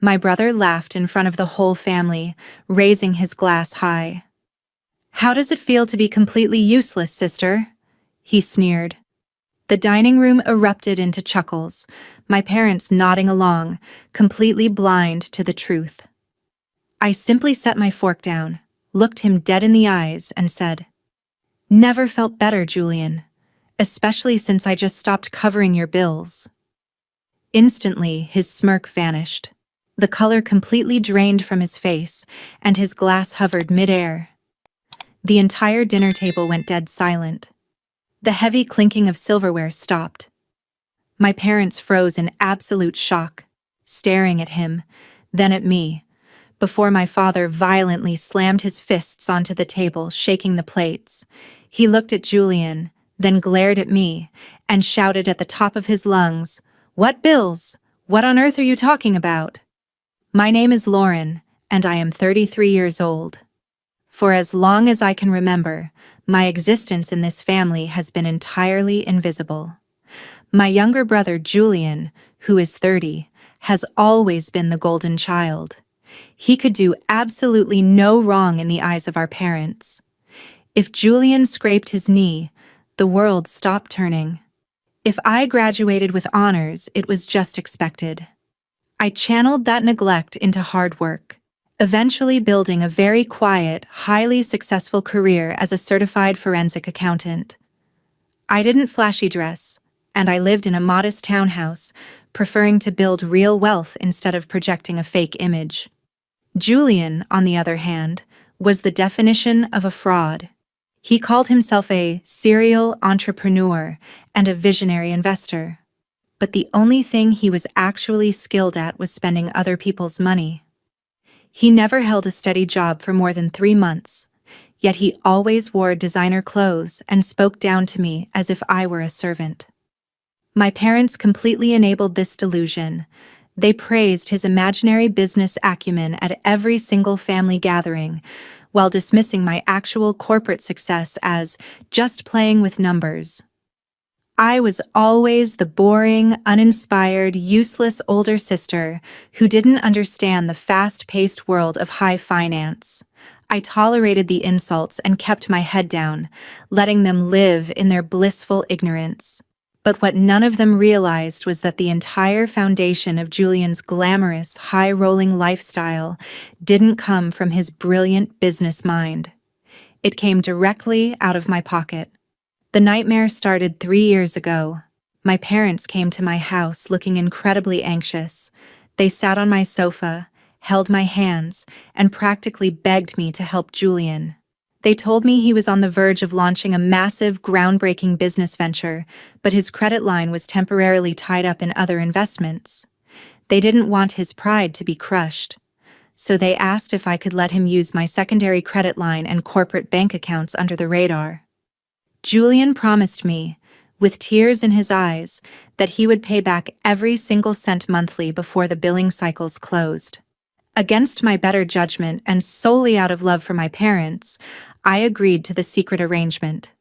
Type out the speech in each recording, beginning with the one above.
My brother laughed in front of the whole family, raising his glass high. "How does it feel to be completely useless, sister?" he sneered. The dining room erupted into chuckles, my parents nodding along, completely blind to the truth. I simply set my fork down, looked him dead in the eyes, and said, "Never felt better, Julian, especially since I just stopped covering your bills." Instantly, his smirk vanished. The color completely drained from his face, and his glass hovered mid-air. The entire dinner table went dead silent. The heavy clinking of silverware stopped. My parents froze in absolute shock, staring at him, then at me, before my father violently slammed his fists onto the table, shaking the plates. He looked at Julian, then glared at me, and shouted at the top of his lungs, "What bills? What on earth are you talking about?" My name is Lauren, and I am 33 years old. For as long as I can remember, my existence in this family has been entirely invisible. My younger brother Julian, who is 30, has always been the golden child. He could do absolutely no wrong in the eyes of our parents. If Julian scraped his knee, the world stopped turning. If I graduated with honors, it was just expected. I channeled that neglect into hard work, eventually building a very quiet, highly successful career as a certified forensic accountant. I didn't flashy dress, and I lived in a modest townhouse, preferring to build real wealth instead of projecting a fake image. Julian, on the other hand, was the definition of a fraud. He called himself a serial entrepreneur and a visionary investor. But the only thing he was actually skilled at was spending other people's money. He never held a steady job for more than 3 months, yet he always wore designer clothes and spoke down to me as if I were a servant. My parents completely enabled this delusion. They praised his imaginary business acumen at every single family gathering, while dismissing my actual corporate success as just playing with numbers. I was always the boring, uninspired, useless older sister who didn't understand the fast-paced world of high finance. I tolerated the insults and kept my head down, letting them live in their blissful ignorance. But what none of them realized was that the entire foundation of Julian's glamorous, high-rolling lifestyle didn't come from his brilliant business mind. It came directly out of my pocket. The nightmare started 3 years ago. My parents came to my house looking incredibly anxious. They sat on my sofa, held my hands, and practically begged me to help Julian. They told me he was on the verge of launching a massive, groundbreaking business venture, but his credit line was temporarily tied up in other investments. They didn't want his pride to be crushed, so they asked if I could let him use my secondary credit line and corporate bank accounts under the radar. Julian promised me, with tears in his eyes, that he would pay back every single cent monthly before the billing cycles closed. Against my better judgment and solely out of love for my parents, I agreed to the secret arrangement.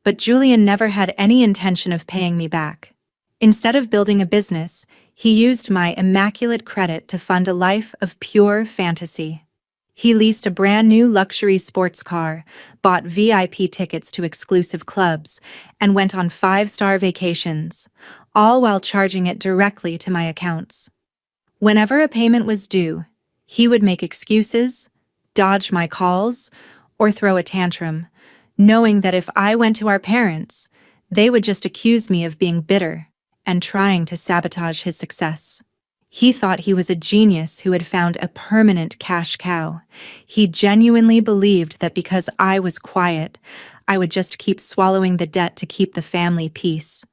But Julian never had any intention of paying me back. Instead of building a business, he used my immaculate credit to fund a life of pure fantasy. He leased a brand new luxury sports car, bought VIP tickets to exclusive clubs, and went on 5-star vacations, all while charging it directly to my accounts. Whenever a payment was due, he would make excuses, dodge my calls, or throw a tantrum, knowing that if I went to our parents, they would just accuse me of being bitter and trying to sabotage his success. He thought he was a genius who had found a permanent cash cow. He genuinely believed that because I was quiet, I would just keep swallowing the debt to keep the family peace.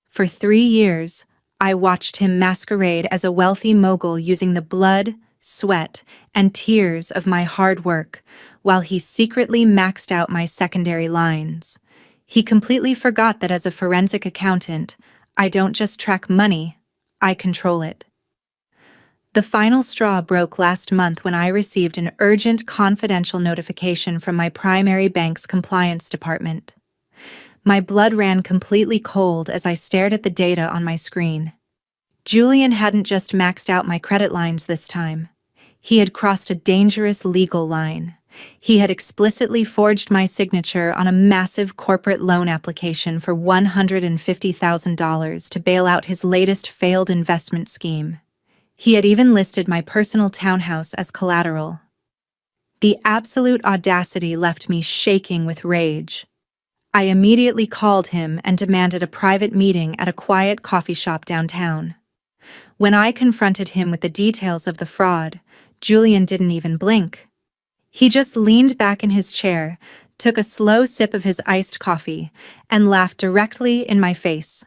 For 3 years, I watched him masquerade as a wealthy mogul using the blood, sweat, and tears of my hard work, while he secretly maxed out my secondary lines. He completely forgot that as a forensic accountant, I don't just track money, I control it. The final straw broke last month when I received an urgent confidential notification from my primary bank's compliance department. My blood ran completely cold as I stared at the data on my screen. Julian hadn't just maxed out my credit lines this time. He had crossed a dangerous legal line. He had explicitly forged my signature on a massive corporate loan application for $150,000 to bail out his latest failed investment scheme. He had even listed my personal townhouse as collateral. The absolute audacity left me shaking with rage. I immediately called him and demanded a private meeting at a quiet coffee shop downtown. When I confronted him with the details of the fraud, Julian didn't even blink. He just leaned back in his chair, took a slow sip of his iced coffee, and laughed directly in my face.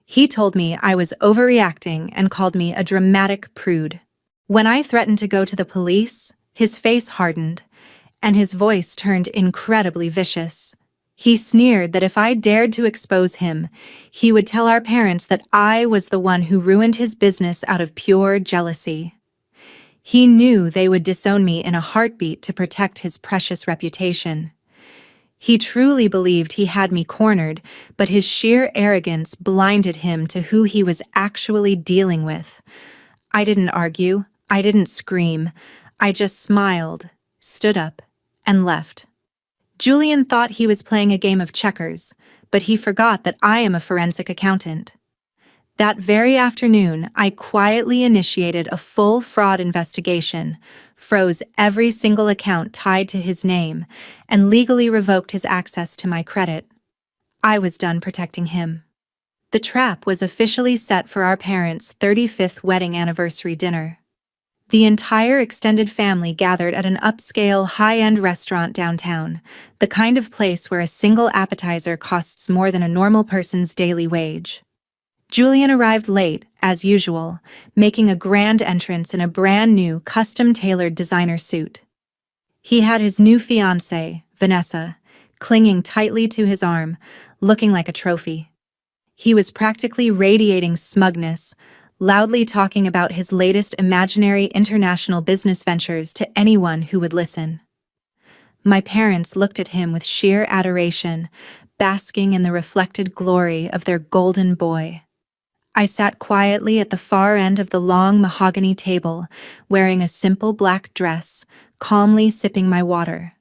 He told me I was overreacting and called me a dramatic prude. When I threatened to go to the police, his face hardened, and his voice turned incredibly vicious. He sneered that if I dared to expose him, he would tell our parents that I was the one who ruined his business out of pure jealousy. He knew they would disown me in a heartbeat to protect his precious reputation. He truly believed he had me cornered, but his sheer arrogance blinded him to who he was actually dealing with. I didn't argue. I didn't scream. I just smiled, stood up, and left. Julian thought he was playing a game of checkers, but he forgot that I am a forensic accountant. That very afternoon, I quietly initiated a full fraud investigation, froze every single account tied to his name, and legally revoked his access to my credit. I was done protecting him. The trap was officially set for our parents' 35th wedding anniversary dinner. The entire extended family gathered at an upscale, high-end restaurant downtown, the kind of place where a single appetizer costs more than a normal person's daily wage. Julian arrived late, as usual, making a grand entrance in a brand-new, custom-tailored designer suit. He had his new fiancée, Vanessa, clinging tightly to his arm, looking like a trophy. He was practically radiating smugness, loudly talking about his latest imaginary international business ventures to anyone who would listen. My parents looked at him with sheer adoration, basking in the reflected glory of their golden boy. I sat quietly at the far end of the long mahogany table, wearing a simple black dress, calmly sipping my water.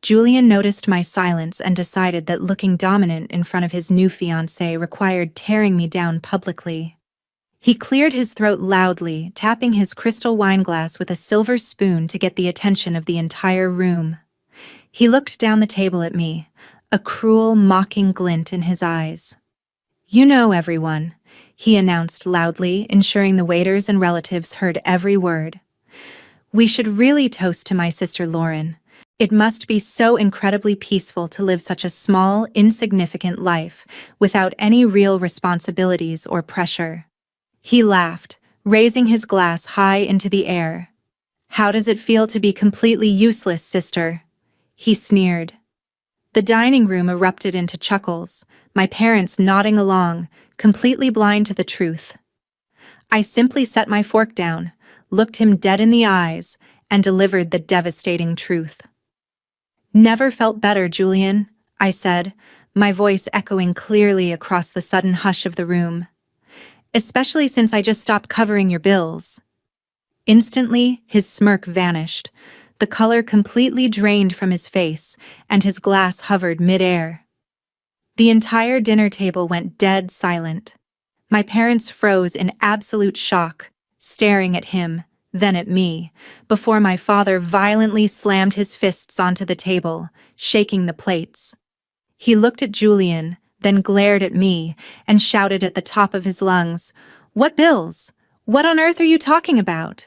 Julian noticed my silence and decided that looking dominant in front of his new fiancée required tearing me down publicly. He cleared his throat loudly, tapping his crystal wine glass with a silver spoon to get the attention of the entire room. He looked down the table at me, a cruel, mocking glint in his eyes. "You know, everyone," he announced loudly, ensuring the waiters and relatives heard every word. "We should really toast to my sister Lauren. It must be so incredibly peaceful to live such a small, insignificant life without any real responsibilities or pressure." He laughed, raising his glass high into the air. "How does it feel to be completely useless, sister?" he sneered. The dining room erupted into chuckles, my parents nodding along, completely blind to the truth. I simply set my fork down, looked him dead in the eyes, and delivered the devastating truth. "Never felt better, Julian," I said, my voice echoing clearly across the sudden hush of the room. "Especially since I just stopped covering your bills." Instantly, his smirk vanished. The color completely drained from his face, and his glass hovered mid-air. The entire dinner table went dead silent. My parents froze in absolute shock, staring at him, then at me, before my father violently slammed his fists onto the table, shaking the plates. He looked at Julian, then glared at me, and shouted at the top of his lungs, "What bills? What on earth are you talking about?"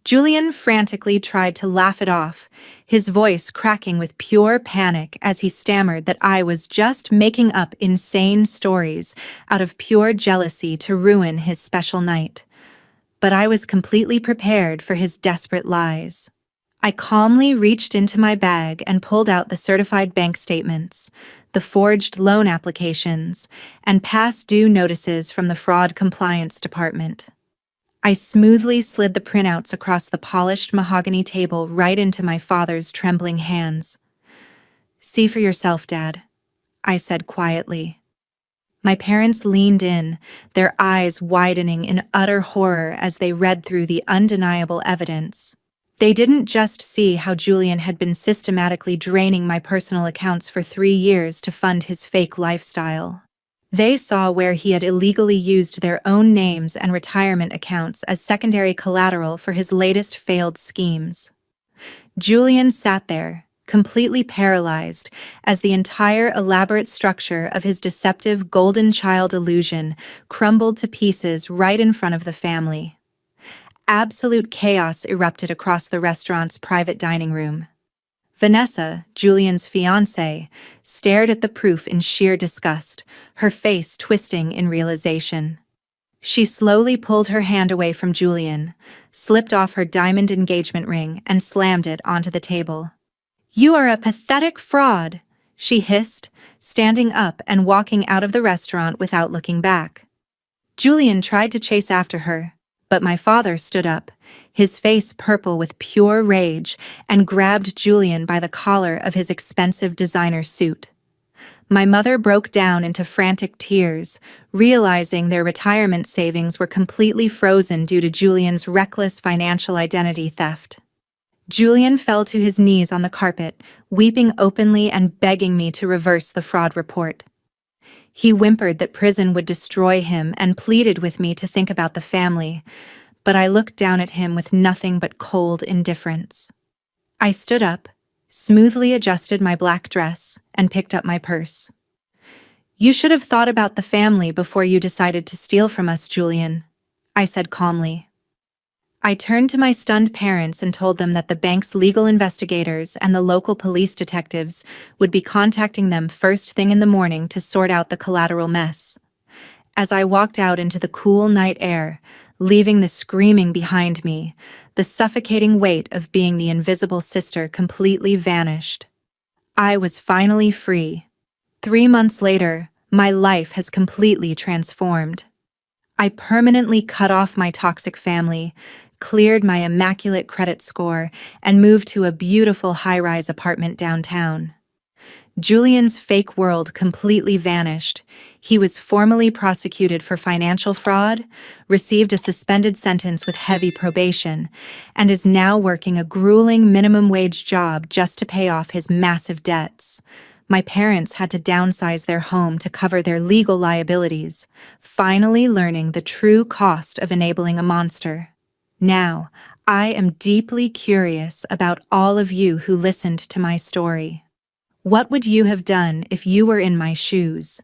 Julian frantically tried to laugh it off, his voice cracking with pure panic as he stammered that I was just making up insane stories out of pure jealousy to ruin his special night. But I was completely prepared for his desperate lies. I calmly reached into my bag and pulled out the certified bank statements, the forged loan applications, and past due notices from the fraud compliance department. I smoothly slid the printouts across the polished mahogany table right into my father's trembling hands. "See for yourself, Dad," I said quietly. My parents leaned in, their eyes widening in utter horror as they read through the undeniable evidence. They didn't just see how Julian had been systematically draining my personal accounts for 3 years to fund his fake lifestyle. They saw where he had illegally used their own names and retirement accounts as secondary collateral for his latest failed schemes. Julian sat there, completely paralyzed, as the entire elaborate structure of his deceptive golden child illusion crumbled to pieces right in front of the family. Absolute chaos erupted across the restaurant's private dining room. Vanessa, Julian's fiancée, stared at the proof in sheer disgust, her face twisting in realization. She slowly pulled her hand away from Julian, slipped off her diamond engagement ring, and slammed it onto the table. "You are a pathetic fraud," she hissed, standing up and walking out of the restaurant without looking back. Julian tried to chase after her, but my father stood up, his face purple with pure rage, and grabbed Julian by the collar of his expensive designer suit. My mother broke down into frantic tears, realizing their retirement savings were completely frozen due to Julian's reckless financial identity theft. Julian fell to his knees on the carpet, weeping openly and begging me to reverse the fraud report. He whimpered that prison would destroy him and pleaded with me to think about the family, but I looked down at him with nothing but cold indifference. I stood up, smoothly adjusted my black dress, and picked up my purse. "You should have thought about the family before you decided to steal from us, Julian," I said calmly. I turned to my stunned parents and told them that the bank's legal investigators and the local police detectives would be contacting them first thing in the morning to sort out the collateral mess. As I walked out into the cool night air, leaving the screaming behind me, the suffocating weight of being the invisible sister completely vanished. I was finally free. 3 months later, my life has completely transformed. I permanently cut off my toxic family, cleared my immaculate credit score, and moved to a beautiful high-rise apartment downtown. Julian's fake world completely vanished. He was formally prosecuted for financial fraud, received a suspended sentence with heavy probation, and is now working a grueling minimum wage job just to pay off his massive debts. My parents had to downsize their home to cover their legal liabilities, finally learning the true cost of enabling a monster. Now, I am deeply curious about all of you who listened to my story. What would you have done if you were in my shoes?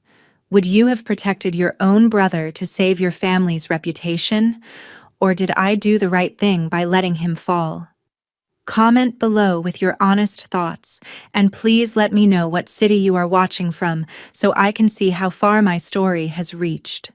Would you have protected your own brother to save your family's reputation? Or did I do the right thing by letting him fall? Comment below with your honest thoughts, and please let me know what city you are watching from so I can see how far my story has reached.